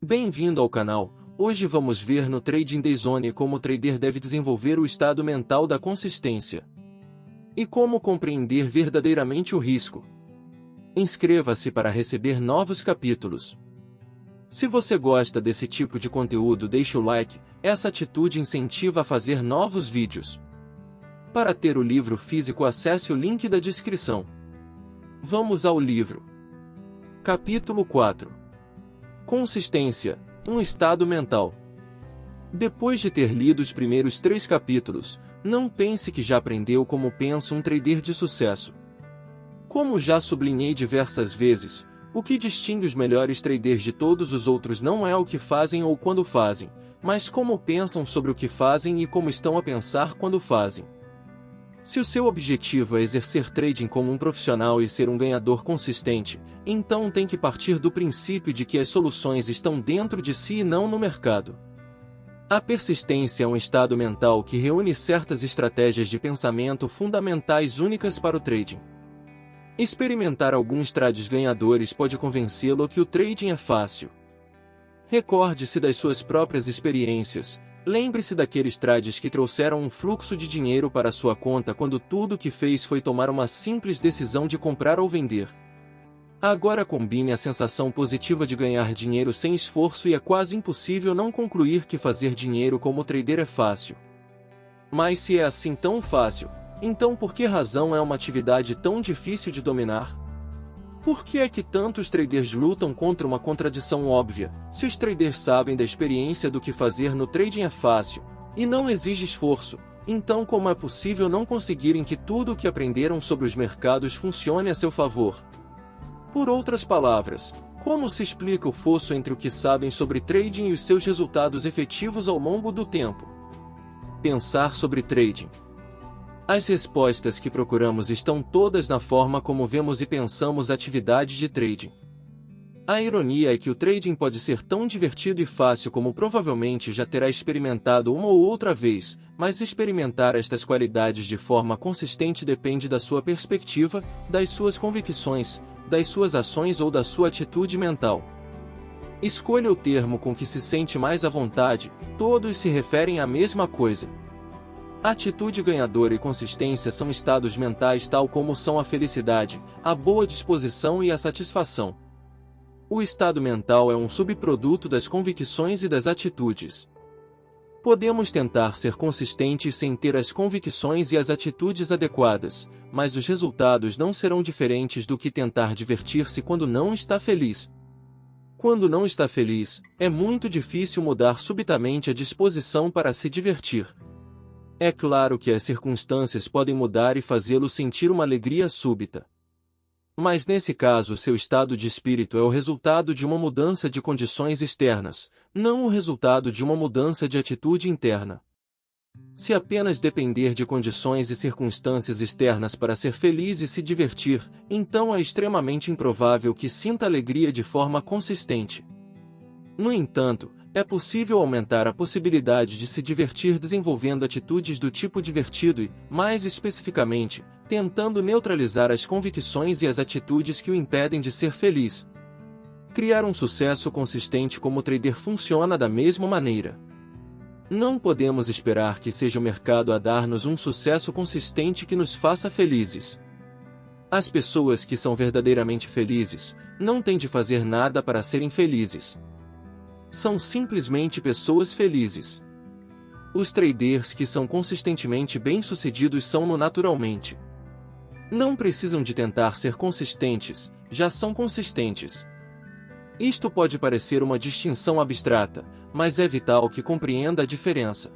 Bem-vindo ao canal. Hoje vamos ver no Trading Day Zone como o trader deve desenvolver o estado mental da consistência e como compreender verdadeiramente o risco. Inscreva-se para receber novos capítulos. Se você gosta desse tipo de conteúdo, deixe o like, essa atitude incentiva a fazer novos vídeos. Para ter o livro físico, acesse o link da descrição. Vamos ao livro. Capítulo 4. Consistência, um estado mental. Depois de ter lido os primeiros 3 capítulos, não pense que já aprendeu como pensa um trader de sucesso. Como já sublinhei diversas vezes, o que distingue os melhores traders de todos os outros não é o que fazem ou quando fazem, mas como pensam sobre o que fazem e como estão a pensar quando fazem. Se o seu objetivo é exercer trading como um profissional e ser um ganhador consistente, então tem que partir do princípio de que as soluções estão dentro de si e não no mercado. A persistência é um estado mental que reúne certas estratégias de pensamento fundamentais únicas para o trading. Experimentar alguns trades ganhadores pode convencê-lo que o trading é fácil. Recorde-se das suas próprias experiências. Lembre-se daqueles trades que trouxeram um fluxo de dinheiro para sua conta quando tudo o que fez foi tomar uma simples decisão de comprar ou vender. Agora combine a sensação positiva de ganhar dinheiro sem esforço e é quase impossível não concluir que fazer dinheiro como trader é fácil. Mas se é assim tão fácil, então por que razão é uma atividade tão difícil de dominar? Por que é que tantos traders lutam contra uma contradição óbvia? Se os traders sabem da experiência do que fazer no trading é fácil, e não exige esforço, então como é possível não conseguirem que tudo o que aprenderam sobre os mercados funcione a seu favor? Por outras palavras, como se explica o fosso entre o que sabem sobre trading e os seus resultados efetivos ao longo do tempo? Pensar sobre trading. As respostas que procuramos estão todas na forma como vemos e pensamos a atividade de trading. A ironia é que o trading pode ser tão divertido e fácil como provavelmente já terá experimentado uma ou outra vez, mas experimentar estas qualidades de forma consistente depende da sua perspectiva, das suas convicções, das suas ações ou da sua atitude mental. Escolha o termo com que se sente mais à vontade, todos se referem à mesma coisa. Atitude ganhadora e consistência são estados mentais tal como são a felicidade, a boa disposição e a satisfação. O estado mental é um subproduto das convicções e das atitudes. Podemos tentar ser consistentes sem ter as convicções e as atitudes adequadas, mas os resultados não serão diferentes do que tentar divertir-se quando não está feliz. Quando não está feliz, é muito difícil mudar subitamente a disposição para se divertir. É claro que as circunstâncias podem mudar e fazê-lo sentir uma alegria súbita. Mas nesse caso seu estado de espírito é o resultado de uma mudança de condições externas, não o resultado de uma mudança de atitude interna. Se apenas depender de condições e circunstâncias externas para ser feliz e se divertir, então é extremamente improvável que sinta alegria de forma consistente. No entanto, é possível aumentar a possibilidade de se divertir desenvolvendo atitudes do tipo divertido e, mais especificamente, tentando neutralizar as convicções e as atitudes que o impedem de ser feliz. Criar um sucesso consistente como trader funciona da mesma maneira. Não podemos esperar que seja o mercado a dar-nos um sucesso consistente que nos faça felizes. As pessoas que são verdadeiramente felizes não têm de fazer nada para serem felizes. São simplesmente pessoas felizes. Os traders que são consistentemente bem-sucedidos são-no naturalmente. Não precisam de tentar ser consistentes, já são consistentes. Isto pode parecer uma distinção abstrata, mas é vital que compreenda a diferença.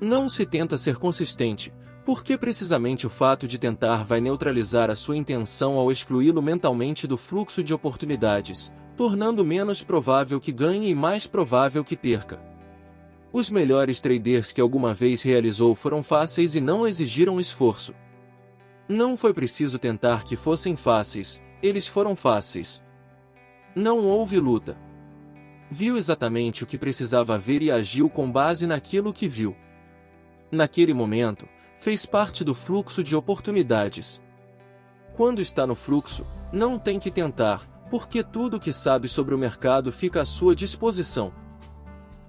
Não se tenta ser consistente, porque precisamente o fato de tentar vai neutralizar a sua intenção ao excluí-lo mentalmente do fluxo de oportunidades, tornando menos provável que ganhe e mais provável que perca. Os melhores traders que alguma vez realizou foram fáceis e não exigiram esforço. Não foi preciso tentar que fossem fáceis, eles foram fáceis. Não houve luta. Viu exatamente o que precisava ver e agiu com base naquilo que viu. Naquele momento, fez parte do fluxo de oportunidades. Quando está no fluxo, não tem que tentar, porque tudo o que sabe sobre o mercado fica à sua disposição.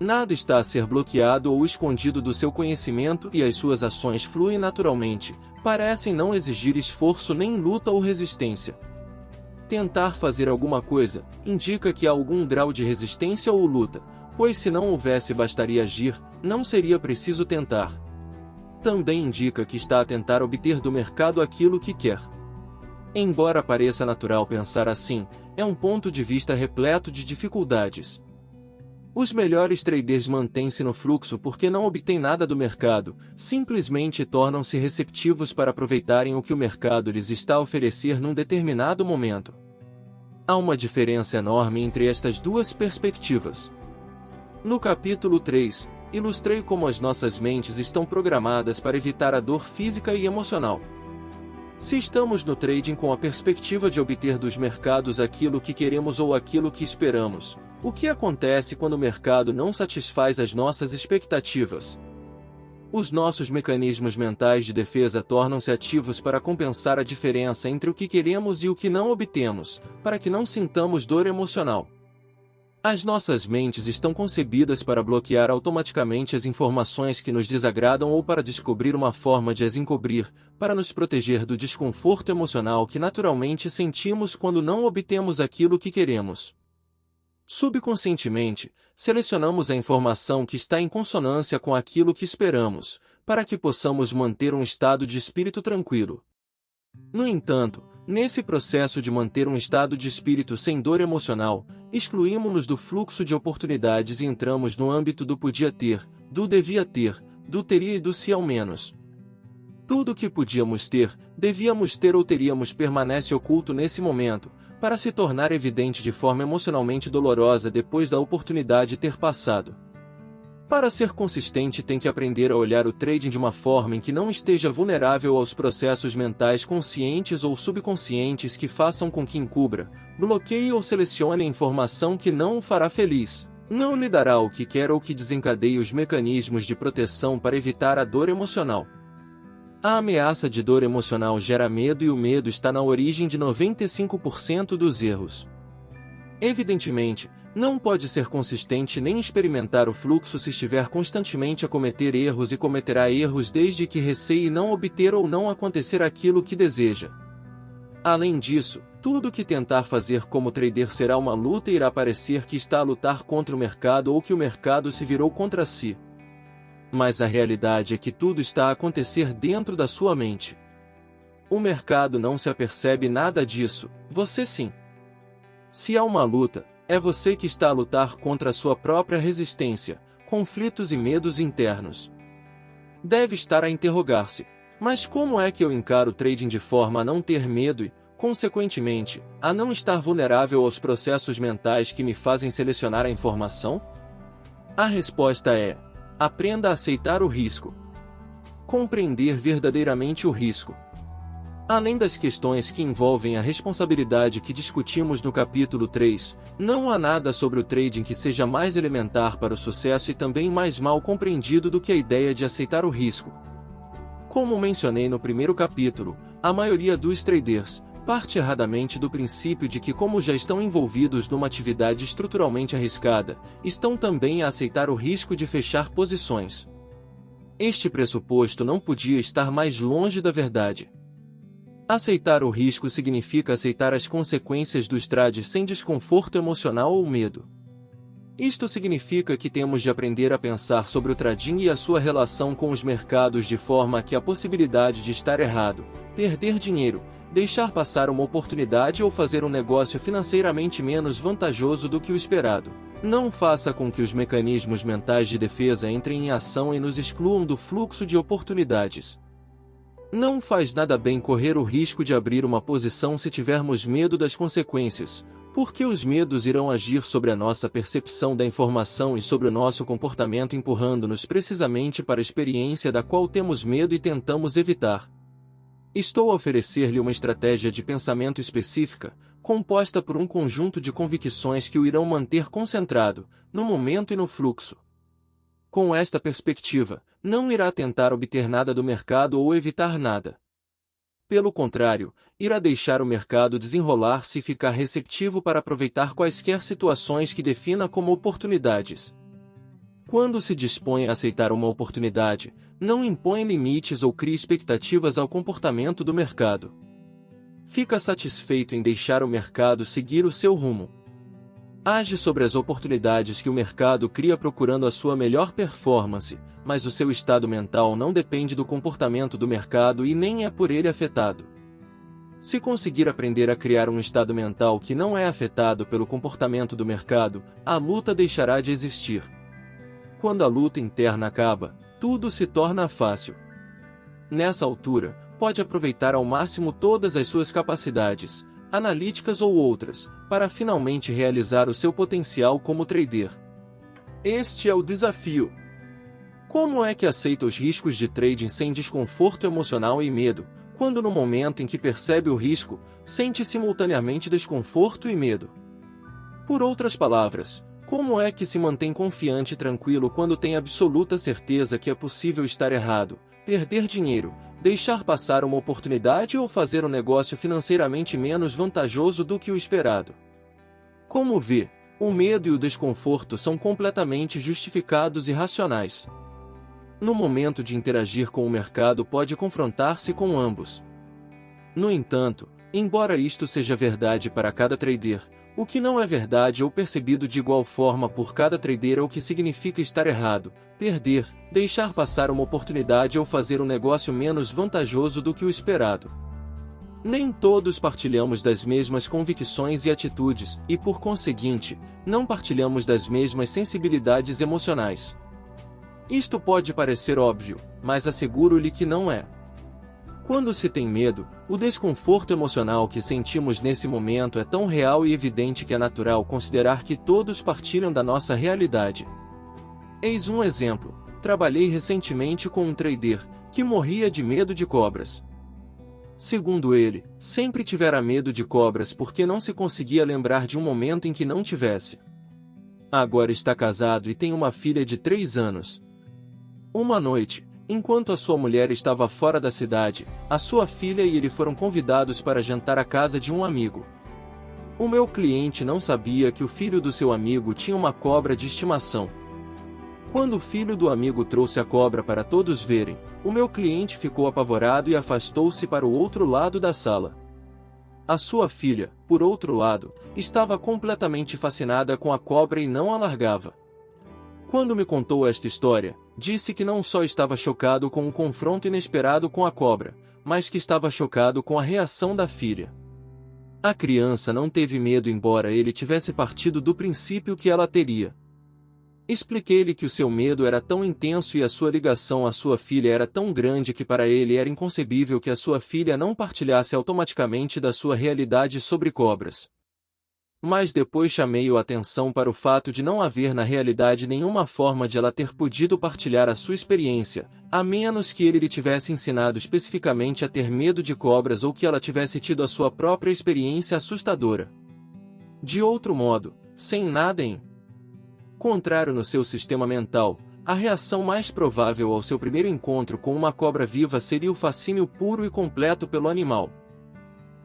Nada está a ser bloqueado ou escondido do seu conhecimento e as suas ações fluem naturalmente, parecem não exigir esforço nem luta ou resistência. Tentar fazer alguma coisa indica que há algum grau de resistência ou luta, pois se não houvesse bastaria agir, não seria preciso tentar. Também indica que está a tentar obter do mercado aquilo que quer. Embora pareça natural pensar assim, é um ponto de vista repleto de dificuldades. Os melhores traders mantêm-se no fluxo porque não obtêm nada do mercado, simplesmente tornam-se receptivos para aproveitarem o que o mercado lhes está a oferecer num determinado momento. Há uma diferença enorme entre estas duas perspectivas. No capítulo 3, ilustrei como as nossas mentes estão programadas para evitar a dor física e emocional. Se estamos no trading com a perspectiva de obter dos mercados aquilo que queremos ou aquilo que esperamos, o que acontece quando o mercado não satisfaz as nossas expectativas? Os nossos mecanismos mentais de defesa tornam-se ativos para compensar a diferença entre o que queremos e o que não obtemos, para que não sintamos dor emocional. As nossas mentes estão concebidas para bloquear automaticamente as informações que nos desagradam ou para descobrir uma forma de as encobrir, para nos proteger do desconforto emocional que naturalmente sentimos quando não obtemos aquilo que queremos. Subconscientemente, selecionamos a informação que está em consonância com aquilo que esperamos, para que possamos manter um estado de espírito tranquilo. No entanto, nesse processo de manter um estado de espírito sem dor emocional, excluímos-nos do fluxo de oportunidades e entramos no âmbito do podia ter, do devia ter, do teria e do se ao menos. Tudo o que podíamos ter, devíamos ter ou teríamos permanece oculto nesse momento, para se tornar evidente de forma emocionalmente dolorosa depois da oportunidade ter passado. Para ser consistente tem que aprender a olhar o trading de uma forma em que não esteja vulnerável aos processos mentais conscientes ou subconscientes que façam com que encubra, bloqueie ou selecione a informação que não o fará feliz, não lhe dará o que quer ou que desencadeie os mecanismos de proteção para evitar a dor emocional. A ameaça de dor emocional gera medo e o medo está na origem de 95% dos erros. Evidentemente, não pode ser consistente nem experimentar o fluxo se estiver constantemente a cometer erros e cometerá erros desde que receie não obter ou não acontecer aquilo que deseja. Além disso, tudo que tentar fazer como trader será uma luta e irá parecer que está a lutar contra o mercado ou que o mercado se virou contra si. Mas a realidade é que tudo está a acontecer dentro da sua mente. O mercado não se apercebe nada disso, você sim. Se há uma luta, é você que está a lutar contra a sua própria resistência, conflitos e medos internos. Deve estar a interrogar-se: mas como é que eu encaro o trading de forma a não ter medo e, consequentemente, a não estar vulnerável aos processos mentais que me fazem selecionar a informação? A resposta é: aprenda a aceitar o risco. Compreender verdadeiramente o risco. Além das questões que envolvem a responsabilidade que discutimos no capítulo 3, não há nada sobre o trading que seja mais elementar para o sucesso e também mais mal compreendido do que a ideia de aceitar o risco. Como mencionei no primeiro capítulo, a maioria dos traders parte erradamente do princípio de que, como já estão envolvidos numa atividade estruturalmente arriscada, estão também a aceitar o risco de fechar posições. Este pressuposto não podia estar mais longe da verdade. Aceitar o risco significa aceitar as consequências dos trades sem desconforto emocional ou medo. Isto significa que temos de aprender a pensar sobre o trading e a sua relação com os mercados de forma que a possibilidade de estar errado, perder dinheiro, deixar passar uma oportunidade ou fazer um negócio financeiramente menos vantajoso do que o esperado, não faça com que os mecanismos mentais de defesa entrem em ação e nos excluam do fluxo de oportunidades. Não faz nada bem correr o risco de abrir uma posição se tivermos medo das consequências, porque os medos irão agir sobre a nossa percepção da informação e sobre o nosso comportamento, empurrando-nos precisamente para a experiência da qual temos medo e tentamos evitar. Estou a oferecer-lhe uma estratégia de pensamento específica, composta por um conjunto de convicções que o irão manter concentrado, no momento e no fluxo. Com esta perspectiva, não irá tentar obter nada do mercado ou evitar nada. Pelo contrário, irá deixar o mercado desenrolar-se e ficar receptivo para aproveitar quaisquer situações que defina como oportunidades. Quando se dispõe a aceitar uma oportunidade, não impõe limites ou cria expectativas ao comportamento do mercado. Fica satisfeito em deixar o mercado seguir o seu rumo. Age sobre as oportunidades que o mercado cria procurando a sua melhor performance, mas o seu estado mental não depende do comportamento do mercado e nem é por ele afetado. Se conseguir aprender a criar um estado mental que não é afetado pelo comportamento do mercado, a luta deixará de existir. Quando a luta interna acaba, tudo se torna fácil. Nessa altura, pode aproveitar ao máximo todas as suas capacidades, analíticas ou outras, para finalmente realizar o seu potencial como trader. Este é o desafio. Como é que aceita os riscos de trading sem desconforto emocional e medo, quando no momento em que percebe o risco, sente simultaneamente desconforto e medo? Por outras palavras, como é que se mantém confiante e tranquilo quando tem absoluta certeza que é possível estar errado, perder dinheiro, deixar passar uma oportunidade ou fazer um negócio financeiramente menos vantajoso do que o esperado? Como vê, o medo e o desconforto são completamente justificados e racionais. No momento de interagir com o mercado pode confrontar-se com ambos. No entanto, embora isto seja verdade para cada trader, o que não é verdade ou percebido de igual forma por cada trader é o que significa estar errado, perder, deixar passar uma oportunidade ou fazer um negócio menos vantajoso do que o esperado. Nem todos partilhamos das mesmas convicções e atitudes, e por conseguinte, não partilhamos das mesmas sensibilidades emocionais. Isto pode parecer óbvio, mas asseguro-lhe que não é. Quando se tem medo, o desconforto emocional que sentimos nesse momento é tão real e evidente que é natural considerar que todos partilham da nossa realidade. Eis um exemplo. Trabalhei recentemente com um trader que morria de medo de cobras. Segundo ele, sempre tivera medo de cobras porque não se conseguia lembrar de um momento em que não tivesse. Agora está casado e tem uma filha de 3 anos. Uma noite, enquanto a sua mulher estava fora da cidade, a sua filha e ele foram convidados para jantar à casa de um amigo. O meu cliente não sabia que o filho do seu amigo tinha uma cobra de estimação. Quando o filho do amigo trouxe a cobra para todos verem, o meu cliente ficou apavorado e afastou-se para o outro lado da sala. A sua filha, por outro lado, estava completamente fascinada com a cobra e não a largava. Quando me contou esta história, disse que não só estava chocado com o confronto inesperado com a cobra, mas que estava chocado com a reação da filha. A criança não teve medo embora ele tivesse partido do princípio que ela teria. Expliquei-lhe que o seu medo era tão intenso e a sua ligação à sua filha era tão grande que para ele era inconcebível que a sua filha não partilhasse automaticamente da sua realidade sobre cobras. Mas depois chamei-o a atenção para o fato de não haver na realidade nenhuma forma de ela ter podido partilhar a sua experiência, a menos que ele lhe tivesse ensinado especificamente a ter medo de cobras ou que ela tivesse tido a sua própria experiência assustadora. De outro modo, sem nada em contrário no seu sistema mental, a reação mais provável ao seu primeiro encontro com uma cobra viva seria o fascínio puro e completo pelo animal.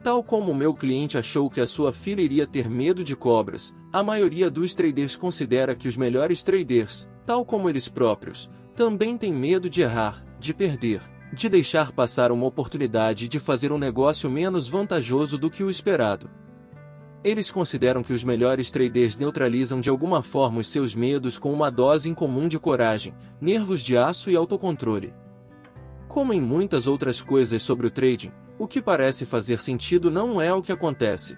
Tal como o meu cliente achou que a sua filha iria ter medo de cobras, a maioria dos traders considera que os melhores traders, tal como eles próprios, também têm medo de errar, de perder, de deixar passar uma oportunidade e de fazer um negócio menos vantajoso do que o esperado. Eles consideram que os melhores traders neutralizam de alguma forma os seus medos com uma dose incomum de coragem, nervos de aço e autocontrole. Como em muitas outras coisas sobre o trading, o que parece fazer sentido não é o que acontece.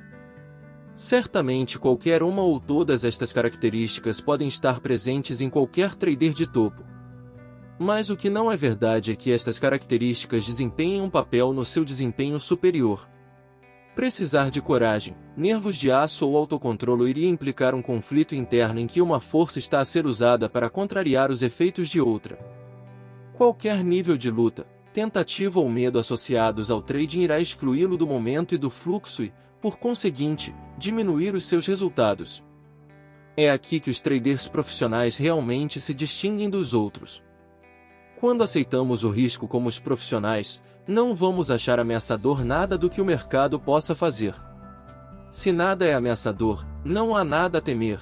Certamente qualquer uma ou todas estas características podem estar presentes em qualquer trader de topo. Mas o que não é verdade é que estas características desempenhem um papel no seu desempenho superior. Precisar de coragem, nervos de aço ou autocontrole iria implicar um conflito interno em que uma força está a ser usada para contrariar os efeitos de outra. Qualquer nível de luta, tentativa ou medo associados ao trading irá excluí-lo do momento e do fluxo e, por conseguinte, diminuir os seus resultados. É aqui que os traders profissionais realmente se distinguem dos outros. Quando aceitamos o risco como os profissionais, não vamos achar ameaçador nada do que o mercado possa fazer. Se nada é ameaçador, não há nada a temer.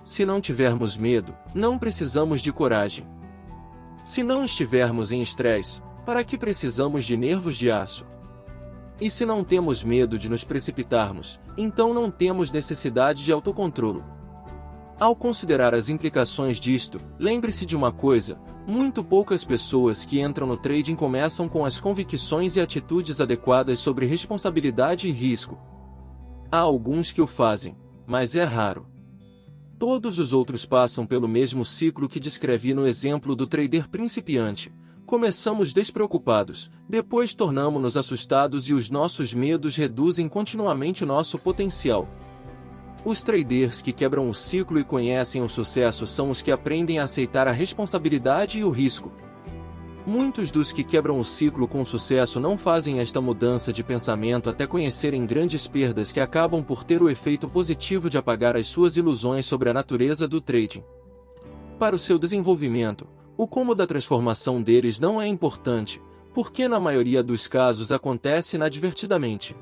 Se não tivermos medo, não precisamos de coragem. Se não estivermos em estresse, para que precisamos de nervos de aço? E se não temos medo de nos precipitarmos, então não temos necessidade de autocontrole. Ao considerar as implicações disto, lembre-se de uma coisa: muito poucas pessoas que entram no trading começam com as convicções e atitudes adequadas sobre responsabilidade e risco. Há alguns que o fazem, mas é raro. Todos os outros passam pelo mesmo ciclo que descrevi no exemplo do trader principiante. Começamos despreocupados, depois tornamo-nos assustados e os nossos medos reduzem continuamente nosso potencial. Os traders que quebram o ciclo e conhecem o sucesso são os que aprendem a aceitar a responsabilidade e o risco. Muitos dos que quebram o ciclo com sucesso não fazem esta mudança de pensamento até conhecerem grandes perdas que acabam por ter o efeito positivo de apagar as suas ilusões sobre a natureza do trading. Para o seu desenvolvimento, o como da transformação deles não é importante, porque na maioria dos casos acontece inadvertidamente.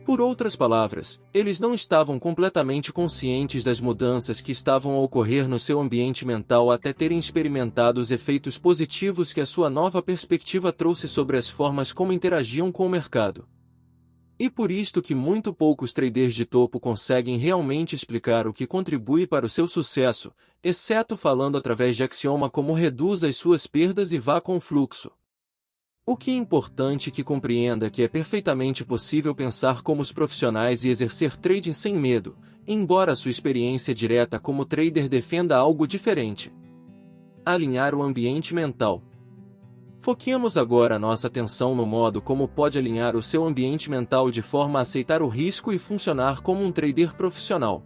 Por outras palavras, eles não estavam completamente conscientes das mudanças que estavam a ocorrer no seu ambiente mental até terem experimentado os efeitos positivos que a sua nova perspectiva trouxe sobre as formas como interagiam com o mercado. E por isto que muito poucos traders de topo conseguem realmente explicar o que contribui para o seu sucesso, exceto falando através de axioma como reduza as suas perdas e vá com o fluxo. O que é importante que compreenda que é perfeitamente possível pensar como os profissionais e exercer trading sem medo, embora sua experiência direta como trader defenda algo diferente. Alinhar o ambiente mental. Foquemos agora nossa atenção no modo como pode alinhar o seu ambiente mental de forma a aceitar o risco e funcionar como um trader profissional.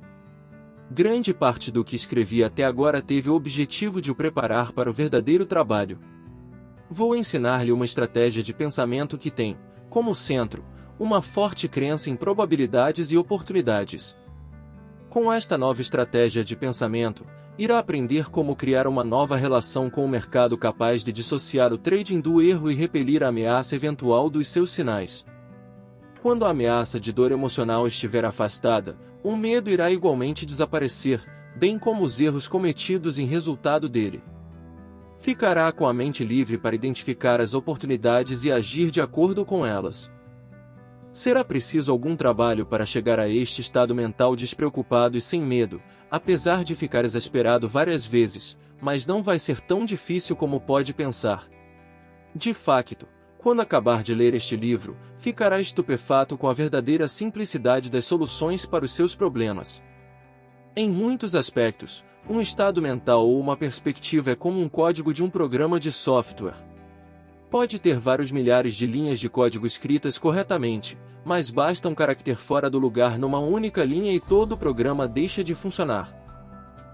Grande parte do que escrevi até agora teve o objetivo de o preparar para o verdadeiro trabalho. Vou ensinar-lhe uma estratégia de pensamento que tem, como centro, uma forte crença em probabilidades e oportunidades. Com esta nova estratégia de pensamento, irá aprender como criar uma nova relação com o mercado capaz de dissociar o trading do erro e repelir a ameaça eventual dos seus sinais. Quando a ameaça de dor emocional estiver afastada, o medo irá igualmente desaparecer, bem como os erros cometidos em resultado dele. Ficará com a mente livre para identificar as oportunidades e agir de acordo com elas. Será preciso algum trabalho para chegar a este estado mental despreocupado e sem medo, apesar de ficar exasperado várias vezes, mas não vai ser tão difícil como pode pensar. De facto, quando acabar de ler este livro, ficará estupefato com a verdadeira simplicidade das soluções para os seus problemas. Em muitos aspectos, um estado mental ou uma perspectiva é como um código de um programa de software. Pode ter vários milhares de linhas de código escritas corretamente, mas basta um caractere fora do lugar numa única linha e todo o programa deixa de funcionar.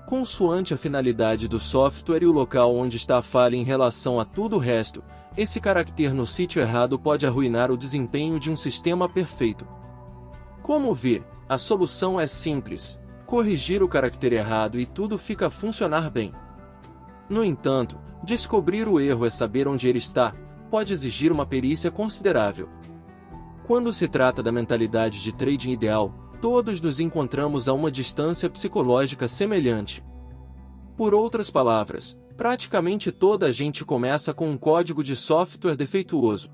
Consoante a finalidade do software e o local onde está a falha em relação a tudo o resto, esse caractere no sítio errado pode arruinar o desempenho de um sistema perfeito. Como vê, a solução é simples: corrigir o caractere errado e tudo fica a funcionar bem. No entanto, descobrir o erro e saber onde ele está, pode exigir uma perícia considerável. Quando se trata da mentalidade de trading ideal, todos nos encontramos a uma distância psicológica semelhante. Por outras palavras, praticamente toda a gente começa com um código de software defeituoso.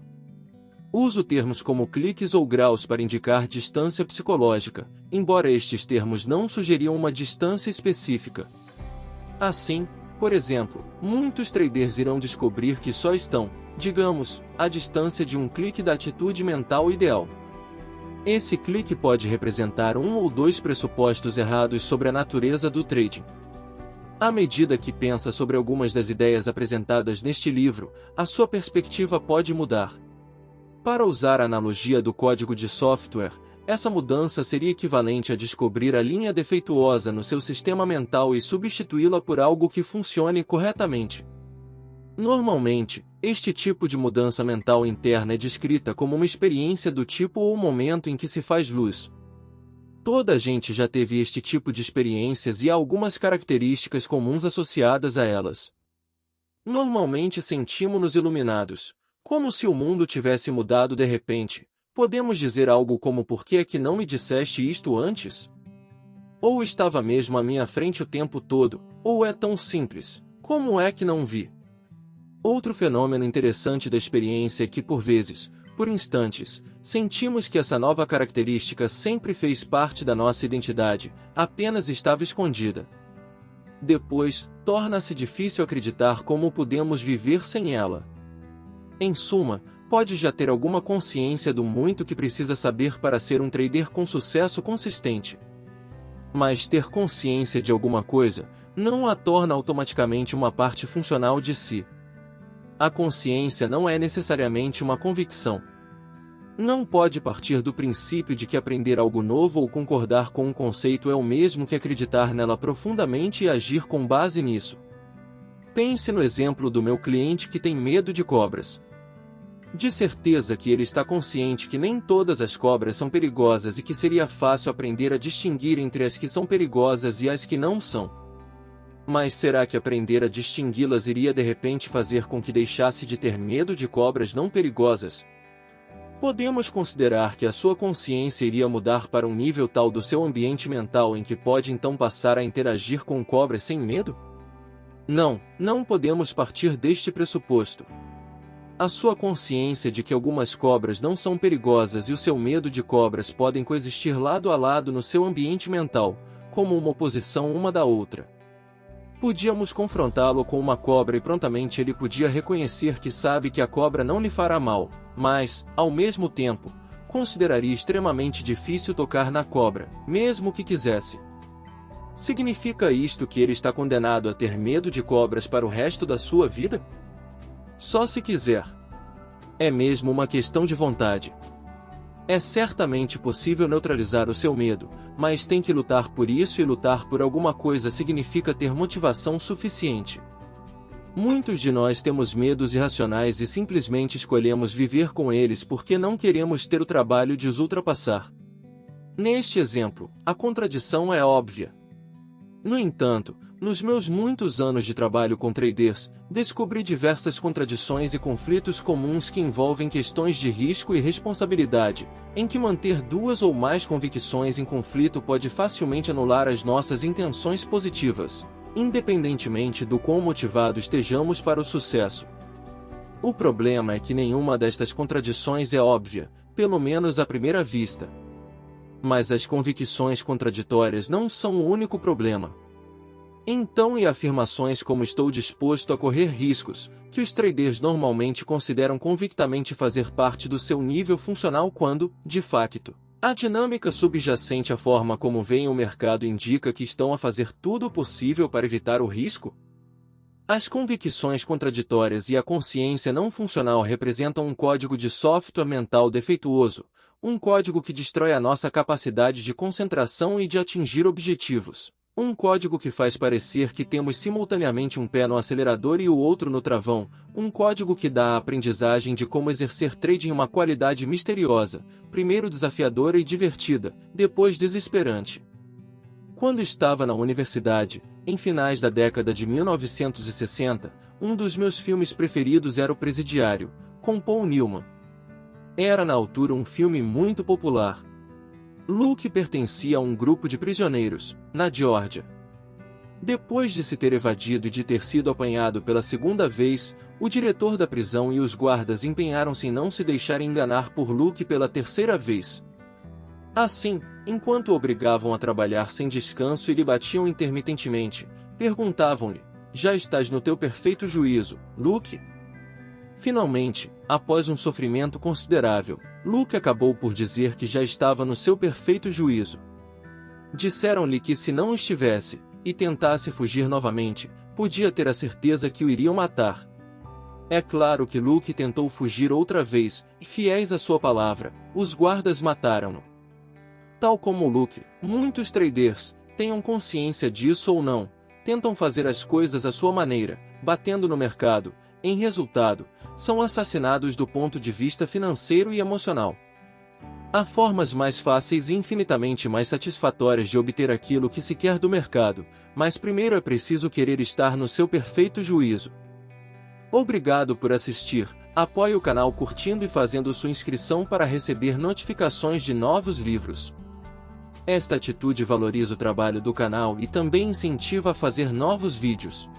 Uso termos como cliques ou graus para indicar distância psicológica, embora estes termos não sugeriam uma distância específica. Assim, por exemplo, muitos traders irão descobrir que só estão, digamos, à distância de um clique da atitude mental ideal. Esse clique pode representar um ou dois pressupostos errados sobre a natureza do trading. À medida que pensa sobre algumas das ideias apresentadas neste livro, a sua perspectiva pode mudar. Para usar a analogia do código de software, essa mudança seria equivalente a descobrir a linha defeituosa no seu sistema mental e substituí-la por algo que funcione corretamente. Normalmente, este tipo de mudança mental interna é descrita como uma experiência do tipo ou momento em que se faz luz. Toda a gente já teve este tipo de experiências e há algumas características comuns associadas a elas. Normalmente sentimos-nos iluminados, como se o mundo tivesse mudado de repente. Podemos dizer algo como: por que é que não me disseste isto antes? Ou estava mesmo à minha frente o tempo todo, ou é tão simples, como é que não vi? Outro fenômeno interessante da experiência é que, por vezes, por instantes, sentimos que essa nova característica sempre fez parte da nossa identidade, apenas estava escondida. Depois, torna-se difícil acreditar como podemos viver sem ela. Em suma, pode já ter alguma consciência do muito que precisa saber para ser um trader com sucesso consistente. Mas ter consciência de alguma coisa não a torna automaticamente uma parte funcional de si. A consciência não é necessariamente uma convicção. Não pode partir do princípio de que aprender algo novo ou concordar com um conceito é o mesmo que acreditar nela profundamente e agir com base nisso. Pense no exemplo do meu cliente que tem medo de cobras. De certeza que ele está consciente que nem todas as cobras são perigosas e que seria fácil aprender a distinguir entre as que são perigosas e as que não são. Mas será que aprender a distingui-las iria de repente fazer com que deixasse de ter medo de cobras não perigosas? Podemos considerar que a sua consciência iria mudar para um nível tal do seu ambiente mental em que pode então passar a interagir com cobras sem medo? Não podemos partir deste pressuposto. A sua consciência de que algumas cobras não são perigosas e o seu medo de cobras podem coexistir lado a lado no seu ambiente mental, como uma oposição uma da outra. Podíamos confrontá-lo com uma cobra e prontamente ele podia reconhecer que sabe que a cobra não lhe fará mal, mas, ao mesmo tempo, consideraria extremamente difícil tocar na cobra, mesmo que quisesse. Significa isto que ele está condenado a ter medo de cobras para o resto da sua vida? Só se quiser. É mesmo uma questão de vontade. É certamente possível neutralizar o seu medo, mas tem que lutar por isso, e lutar por alguma coisa significa ter motivação suficiente. Muitos de nós temos medos irracionais e simplesmente escolhemos viver com eles porque não queremos ter o trabalho de os ultrapassar. Neste exemplo, a contradição é óbvia. No entanto, nos meus muitos anos de trabalho com traders, descobri diversas contradições e conflitos comuns que envolvem questões de risco e responsabilidade, em que manter duas ou mais convicções em conflito pode facilmente anular as nossas intenções positivas, independentemente do quão motivados estejamos para o sucesso. O problema é que nenhuma destas contradições é óbvia, pelo menos à primeira vista. Mas as convicções contraditórias não são o único problema. Então, e afirmações como "estou disposto a correr riscos", que os traders normalmente consideram convictamente fazer parte do seu nível funcional quando, de facto, a dinâmica subjacente à forma como veem o mercado indica que estão a fazer tudo o possível para evitar o risco? As convicções contraditórias e a consciência não funcional representam um código de software mental defeituoso, um código que destrói a nossa capacidade de concentração e de atingir objetivos. Um código que faz parecer que temos simultaneamente um pé no acelerador e o outro no travão, um código que dá a aprendizagem de como exercer trading uma qualidade misteriosa, primeiro desafiadora e divertida, depois desesperante. Quando estava na universidade, em finais da década de 1960, um dos meus filmes preferidos era O Presidiário, com Paul Newman. Era na altura um filme muito popular. Luke pertencia a um grupo de prisioneiros, na Geórgia. Depois de se ter evadido e de ter sido apanhado pela segunda vez, o diretor da prisão e os guardas empenharam-se em não se deixarem enganar por Luke pela terceira vez. Assim, enquanto o obrigavam a trabalhar sem descanso e lhe batiam intermitentemente, perguntavam-lhe: "Já estás no teu perfeito juízo, Luke?" Finalmente, após um sofrimento considerável, Luke acabou por dizer que já estava no seu perfeito juízo. Disseram-lhe que se não estivesse, e tentasse fugir novamente, podia ter a certeza que o iriam matar. É claro que Luke tentou fugir outra vez, e fiéis à sua palavra, os guardas mataram-no. Tal como Luke, muitos traders, tenham consciência disso ou não, tentam fazer as coisas à sua maneira, batendo no mercado. Em resultado, são assassinados do ponto de vista financeiro e emocional. Há formas mais fáceis e infinitamente mais satisfatórias de obter aquilo que se quer do mercado, mas primeiro é preciso querer estar no seu perfeito juízo. Obrigado por assistir, apoie o canal curtindo e fazendo sua inscrição para receber notificações de novos livros. Esta atitude valoriza o trabalho do canal e também incentiva a fazer novos vídeos.